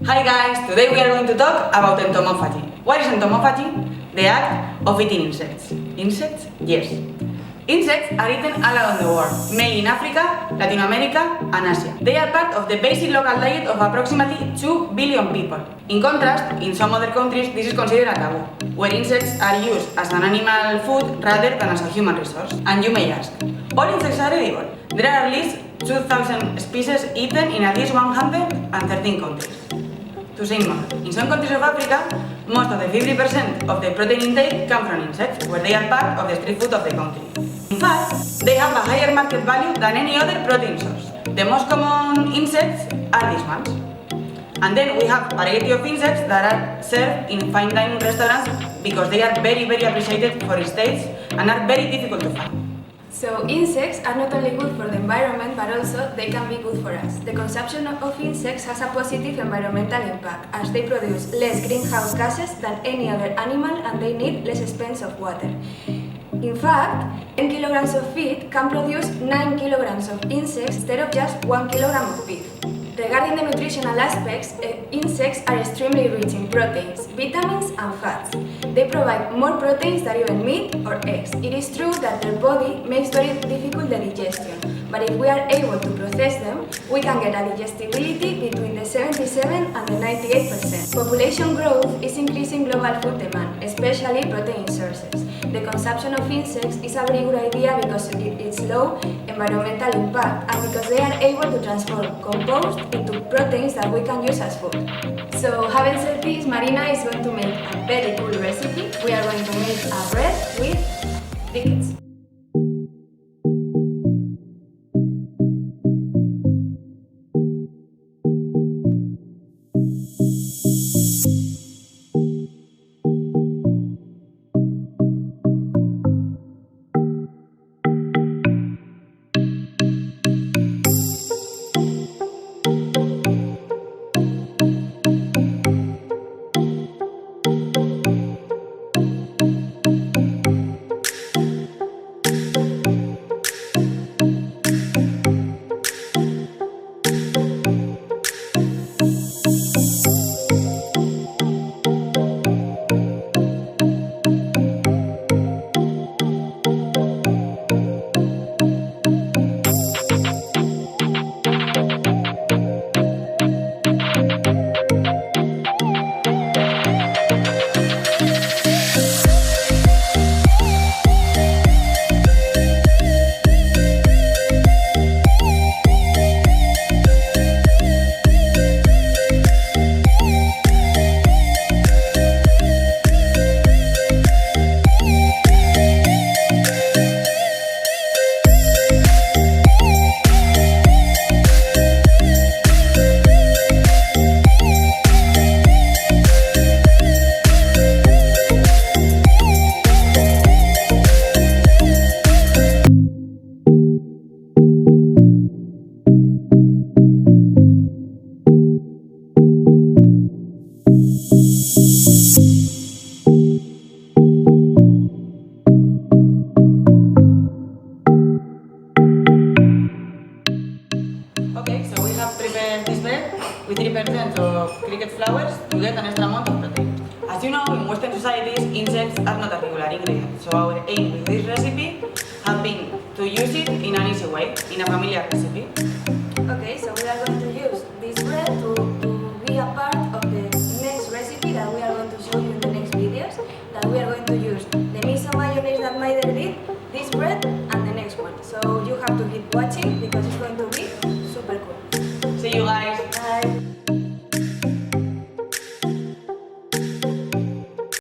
Hi guys, today we are going to talk about entomophagy. What is entomophagy? The act of eating insects. Insects? Yes. Insects are eaten all around the world, mainly in Africa, Latin America and Asia. They are part of the basic local diet of approximately 2 billion people. In contrast, in some other countries this is considered a taboo, where insects are used as an animal food rather than as a human resource. And you may ask, all insects are edible? There are at least 2,000 species eaten in at least 113 countries. To say more, in some countries of Africa, most of the 50% of the protein intake come from insects, where they are part of the street food of the country. In fact, they have a higher market value than any other protein source. The most common insects are these ones. And then we have a variety of insects that are served in fine dining restaurants because they are very appreciated for its taste and are very difficult to find. So insects are not only good for the environment, but also they can be good for us. The consumption of insects has a positive environmental impact, as they produce less greenhouse gases than any other animal and they need less expensive water. In fact, 10 kilograms of feed can produce 9 kilograms of insects instead of just 1 kilogram of beef. Regarding the nutritional aspects, insects are extremely rich in proteins, vitamins and fats. They provide more proteins than even meat or eggs. It is true that their body makes very difficult the digestion, but if we are able to process them, we can get a digestibility between the 77 and the 98%. Population growth is increasing global food demand, especially protein sources. The consumption of insects is a very good idea because of its low environmental impact and because they are able to transform compost into proteins that we can use as food. So having said this, Marina is going to make a very cool recipe. We are going to make a bread with crickets. With 3% of cricket flowers to get an extra amount of protein. As you know, in Western societies, insects are not a regular ingredient, so our aim with this recipe has been to use it in an easy way, in a familiar recipe. Okay, so we are going to use this bread to be a part of the next recipe that we are going to show you in the next videos, that we are going to use the miso mayonnaise that Maider did, this bread, and the next one. So you have to keep watching because it's going